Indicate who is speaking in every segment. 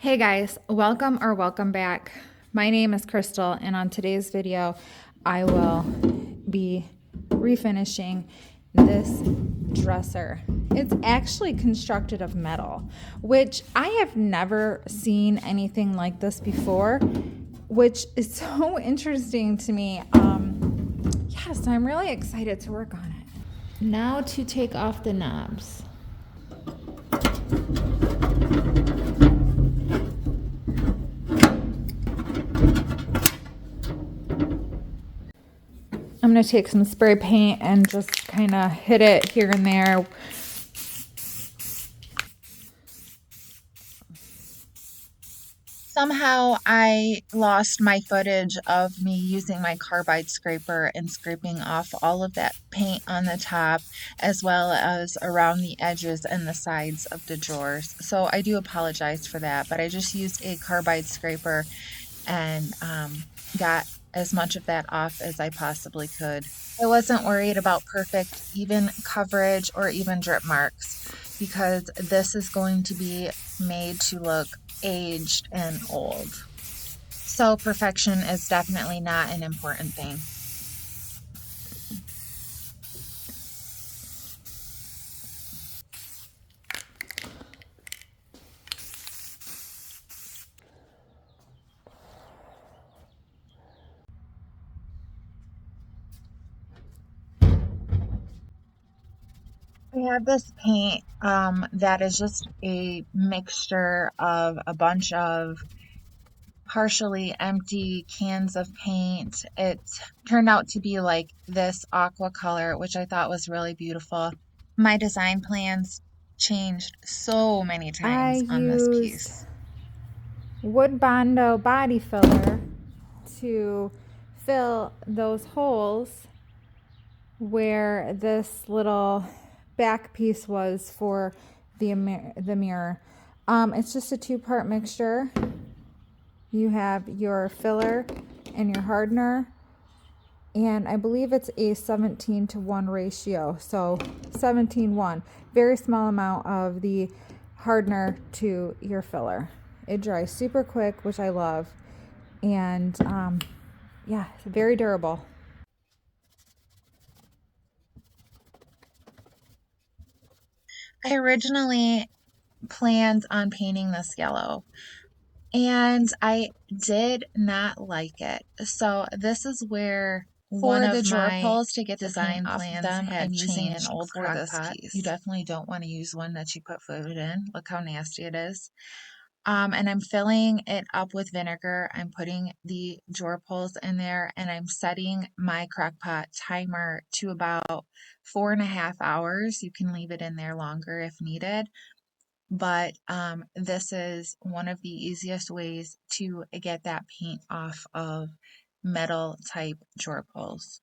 Speaker 1: Hey guys, welcome back. My name is Crystal, and on today's video, I will be refinishing this dresser. It's actually constructed of metal, which I have never seen anything like this before, which is so interesting to me. Yes, I'm really excited to work on it.
Speaker 2: Now to take off the knobs.
Speaker 1: I'm going to take some spray paint and just kind of hit it here and there.
Speaker 3: Somehow I lost my footage of me using my carbide scraper and scraping off all of that paint on the top as well as around the edges and the sides of the drawers. So I do apologize for that, but I just used a carbide scraper and got as much of that off as I possibly could. I wasn't worried about perfect even coverage or even drip marks because this is going to be made to look aged and old. So perfection is definitely not an important thing. I have this paint that is just a mixture of a bunch of partially empty cans of paint. It turned out to be like this aqua color, which I thought was really beautiful. My design plans changed so many times on this piece.
Speaker 1: Wood Bondo body filler to fill those holes where this little back piece was for the mirror. It's just a two-part mixture. You have your filler and your hardener, and I believe it's a 17:1 ratio, so 17:1. Very small amount of the hardener to your filler. It dries super quick, which I love, and yeah, it's very durable.
Speaker 3: I originally planned on painting this yellow, and I did not like it. So this is where one of the drawer pulls to get design plans I'm using an old crock pot. You definitely don't want to use one that you put food in. Look how nasty it is. And I'm filling it up with vinegar. I'm putting the drawer pulls in there, and I'm setting my crock pot timer to about 4.5 hours. You can leave it in there longer if needed. But this is one of the easiest ways to get that paint off of metal type drawer pulls.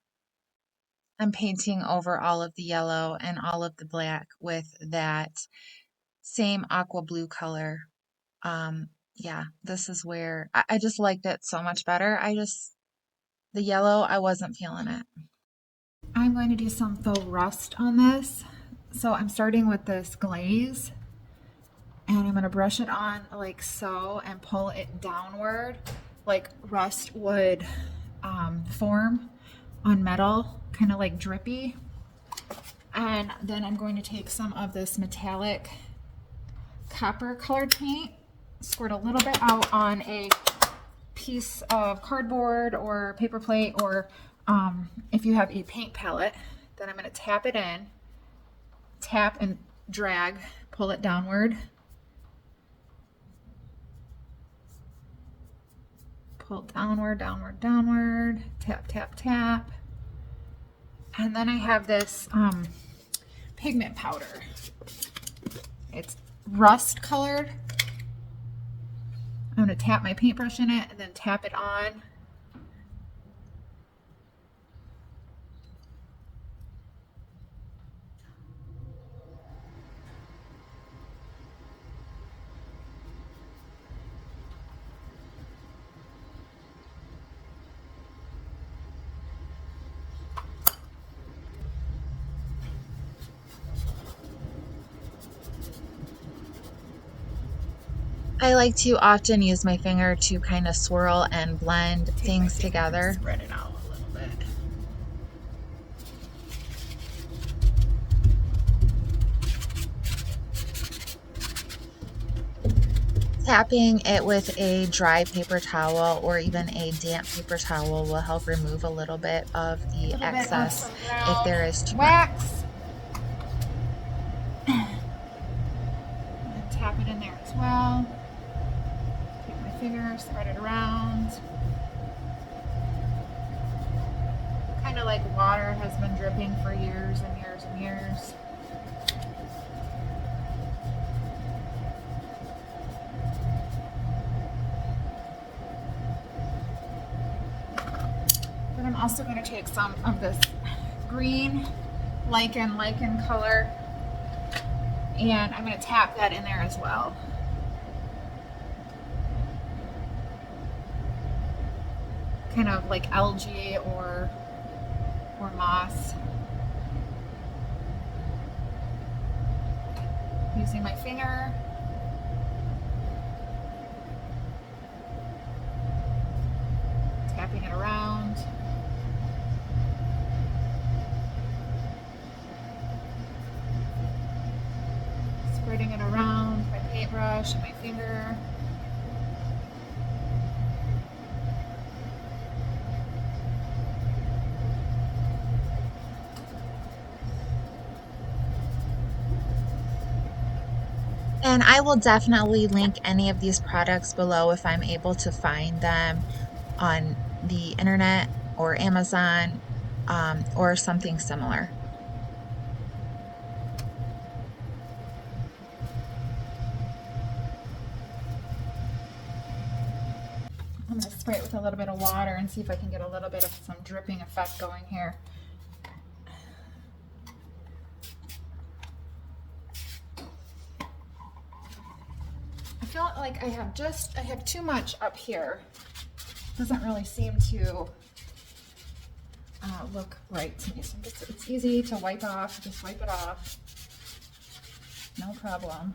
Speaker 3: I'm painting over all of the yellow and all of the black with that same aqua blue color. Yeah, this is where I just liked it so much better. The yellow, I wasn't feeling it.
Speaker 1: I'm going to do some faux rust on this. So I'm starting with this glaze, and I'm going to brush it on like so and pull it downward like rust would form on metal, kind of like drippy. And then I'm going to take some of this metallic copper colored paint, squirt a little bit out on a piece of cardboard or paper plate, or if you have a paint palette, then I'm going to tap it in, tap and drag, pull it downward, pull downward, downward, downward, tap, tap, tap. And then I have this pigment powder. It's rust colored. I'm going to tap my paintbrush in it and then tap it on.
Speaker 3: I like to often use my finger to kind of swirl and blend
Speaker 1: Take my
Speaker 3: things
Speaker 1: finger and
Speaker 3: together.
Speaker 1: spread it out a little bit.
Speaker 3: Tapping it with a dry paper towel or even a damp paper towel will help remove a little bit of
Speaker 1: A
Speaker 3: the
Speaker 1: little bit of
Speaker 3: excess
Speaker 1: some
Speaker 3: if
Speaker 1: brown
Speaker 3: there is too much.
Speaker 1: wax. And tap it in there as well. Take my finger, spread it around. Kind of like water has been dripping for years and years and years. But I'm also going to take some of this green lichen color, and I'm going to tap that in there as well. Kind of like algae or moss. Using my finger. Tapping it around. Spreading it around with my paintbrush and my finger.
Speaker 3: And I will definitely link any of these products below if I'm able to find them on the internet or Amazon or something similar.
Speaker 1: I'm going to spray it with a little bit of water and see if I can get a little bit of some dripping effect going here. I feel like I have too much up here. Doesn't really seem to look right to me. So it's easy to wipe off. Just wipe it off. No problem.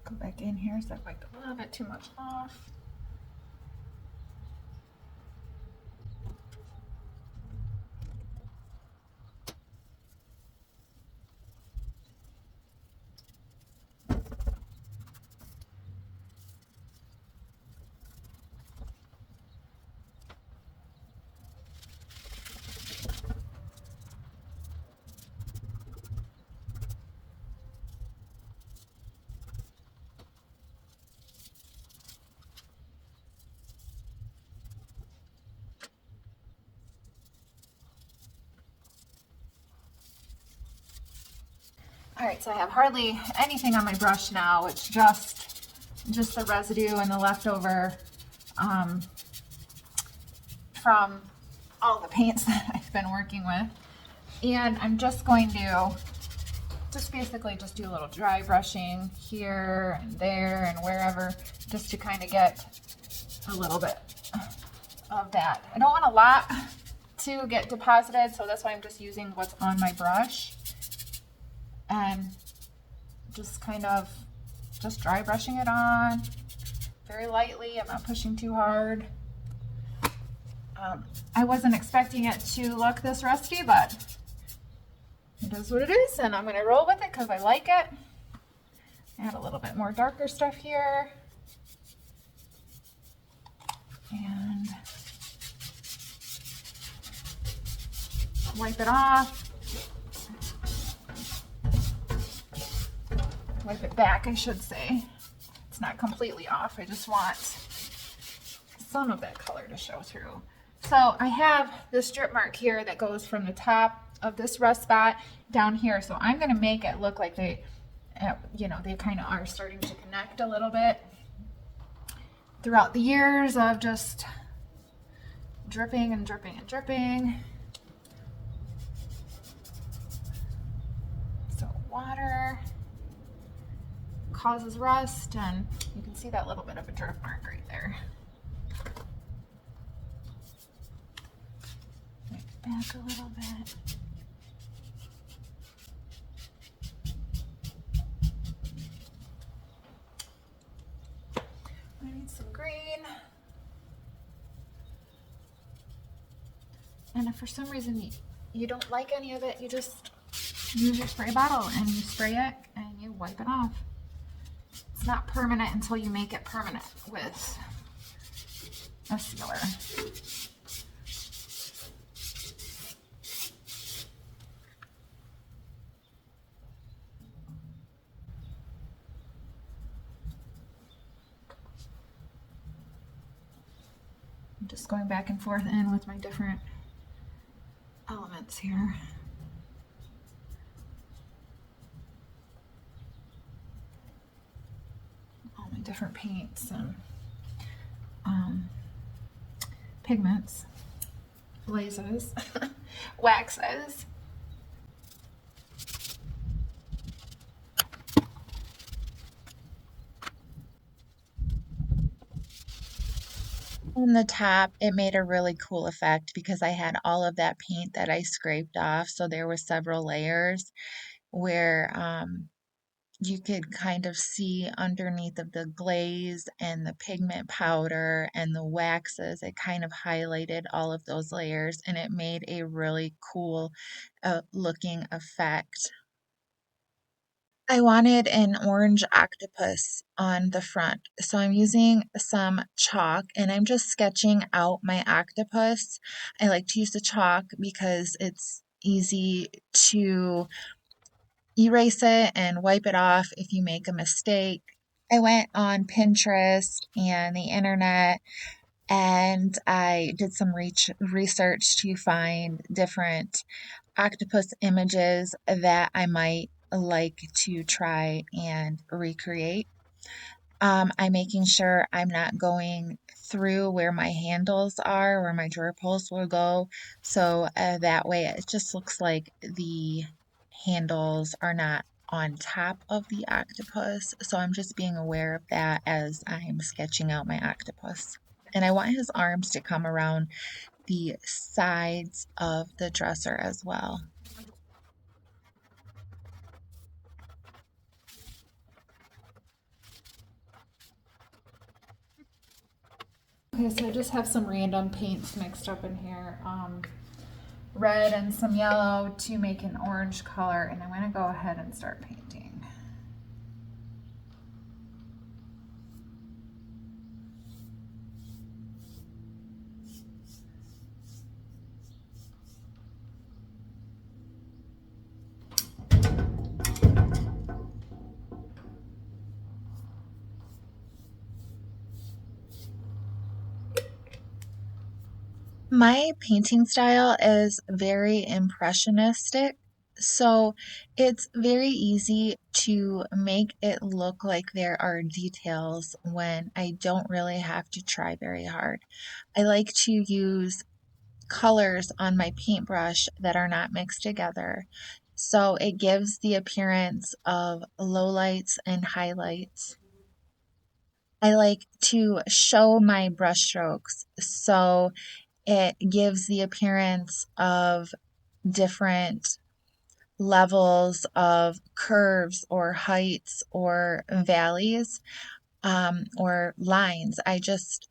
Speaker 1: Go back in here, so I wiped a little bit too much off. All right, so I have hardly anything on my brush now. It's just the residue and the leftover from all the paints that I've been working with. And I'm just going to basically just do a little dry brushing here and there and wherever, just to kind of get a little bit of that. I don't want a lot to get deposited, so that's why I'm just using what's on my brush. And just kind of just dry brushing it on very lightly. I'm not pushing too hard. I wasn't expecting it to look this rusty, but it is what it is, and I'm going to roll with it because I like it. Add a little bit more darker stuff here. And wipe it off. Wipe it back, I should say. It's not completely off. I just want some of that color to show through. So I have this strip mark here that goes from the top of this rust spot down here. So I'm going to make it look like they, they kind of are starting to connect a little bit throughout the years of just dripping and dripping and dripping. So water causes rust, and you can see that little bit of a drip mark right there. Back a little bit. I need some green. And if for some reason you don't like any of it, you just use your spray bottle and you spray it and you wipe it off. It's not permanent until you make it permanent with a sealer. I'm just going back and forth in with my different elements here. All my different paints and pigments, glazes, waxes.
Speaker 3: On the top, it made a really cool effect because I had all of that paint that I scraped off. So there were several layers where you could kind of see underneath of the glaze and the pigment powder and the waxes. It kind of highlighted all of those layers and it made a really cool looking effect. I wanted an orange octopus on the front, so I'm using some chalk and I'm just sketching out my octopus. I like to use the chalk because it's easy to erase it and wipe it off if you make a mistake. I went on Pinterest and the internet and I did some research to find different octopus images that I might like to try and recreate. I'm making sure I'm not going through where my handles are, where my drawer pulls will go. So that way it just looks like the handles are not on top of the octopus. So I'm just being aware of that as I'm sketching out my octopus. And I want his arms to come around the sides of the dresser as well.
Speaker 1: Okay, so I just have some random paints mixed up in here. Red and some yellow to make an orange color, and I'm going to go ahead and start painting.
Speaker 3: My painting style is very impressionistic, so it's very easy to make it look like there are details when I don't really have to try very hard. I like to use colors on my paintbrush that are not mixed together, so it gives the appearance of lowlights and highlights. I like to show my brush strokes, so it gives the appearance of different levels of curves or heights or valleys or lines. I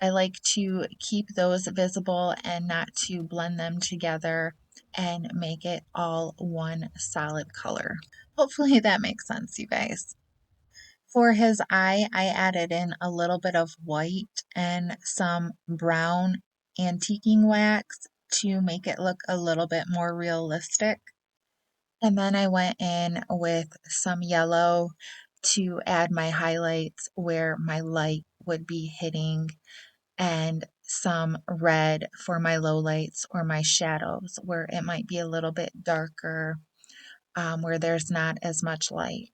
Speaker 3: like to keep those visible and not to blend them together and make it all one solid color. Hopefully that makes sense, you guys. For his eye, I added in a little bit of white and some brown antiquing wax to make it look a little bit more realistic. And then I went in with some yellow to add my highlights where my light would be hitting and some red for my lowlights or my shadows where it might be a little bit darker, where there's not as much light.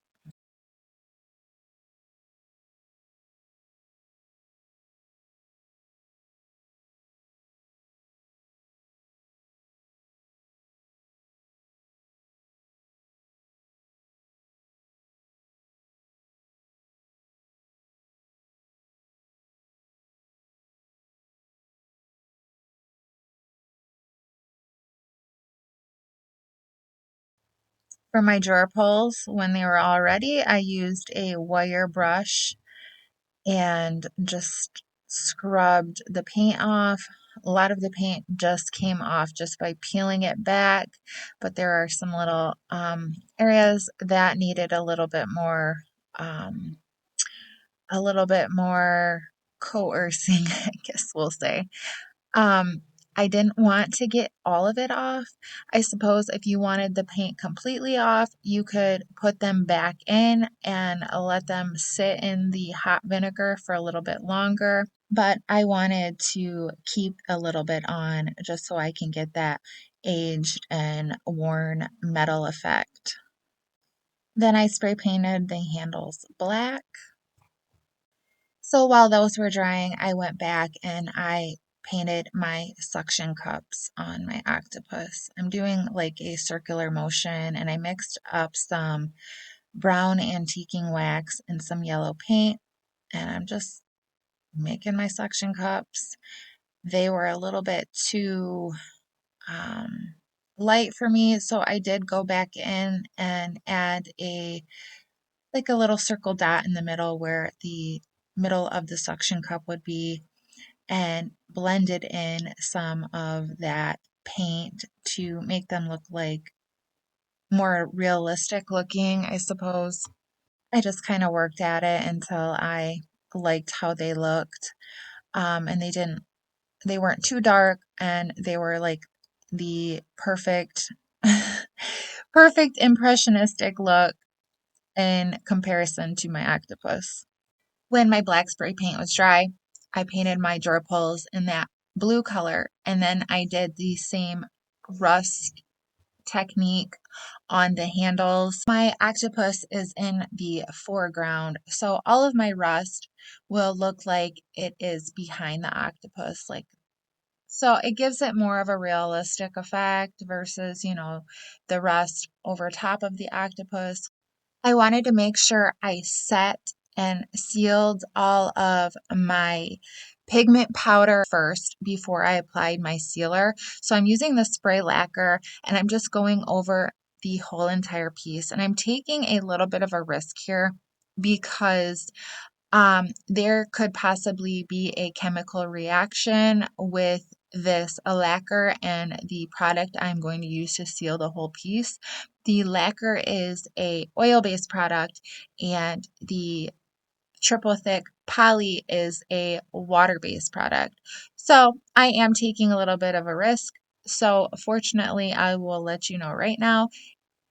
Speaker 3: For my drawer pulls, when they were all ready, I used a wire brush and just scrubbed the paint off. A lot of the paint just came off just by peeling it back, but there are some little areas that needed um, a little bit more coercing, I guess we'll say. Um, I didn't want to get all of it off. I suppose if you wanted the paint completely off, you could put them back in and let them sit in the hot vinegar for a little bit longer. But I wanted to keep a little bit on just so I can get that aged and worn metal effect. Then I spray painted the handles black. So while those were drying, I went back and I painted my suction cups on my octopus. I'm doing like a circular motion, and I mixed up some brown antiquing wax and some yellow paint, and I'm just making my suction cups. They were a little bit too um, light for me, so I did go back in and add a little circle dot in the middle where the middle of the suction cup would be, and blended in some of that paint to make them look like more realistic looking, I suppose. I just kind of worked at it until I liked how they looked. And they weren't too dark, and they were like the perfect, perfect impressionistic look in comparison to my octopus. When my black spray paint was dry, I painted my drawer pulls in that blue color, and then I did the same rust technique on the handles. My octopus is in the foreground, so all of my rust will look like it is behind the octopus, like so it gives it more of a realistic effect versus, the rust over top of the octopus. I wanted to make sure I set and sealed all of my pigment powder first before I applied my sealer. So I'm using the spray lacquer, and I'm just going over the whole entire piece. And I'm taking a little bit of a risk here because there could possibly be a chemical reaction with this lacquer and the product I'm going to use to seal the whole piece. The lacquer is a oil-based product, and the triple thick poly is a water-based product. So I am taking a little bit of a risk. So fortunately, I will let you know right now,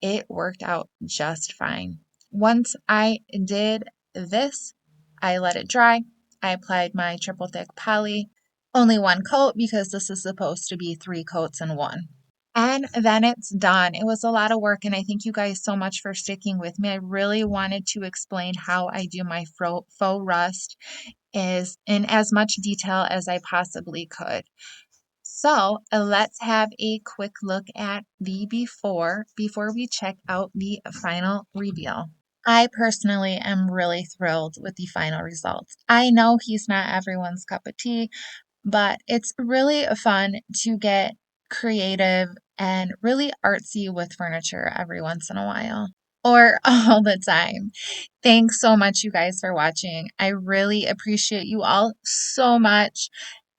Speaker 3: it worked out just fine. Once I did this, I let it dry. I applied my triple thick poly, only one coat because this is supposed to be 3 coats in one. And then it's done. It was a lot of work, and I thank you guys so much for sticking with me. I really wanted to explain how I do my faux rust is in as much detail as I possibly could. So let's have a quick look at the before we check out the final reveal. I personally am really thrilled with the final results. I know he's not everyone's cup of tea, but it's really fun to get creative and really artsy with furniture every once in a while, or all the time. Thanks so much, you guys, for watching. I really appreciate you all so much.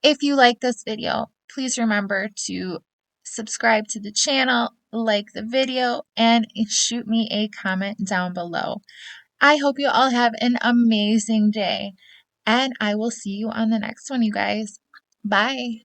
Speaker 3: If you like this video, please remember to subscribe to the channel, like the video, and shoot me a comment down below. I hope you all have an amazing day, and I will see you on the next one, you guys. Bye.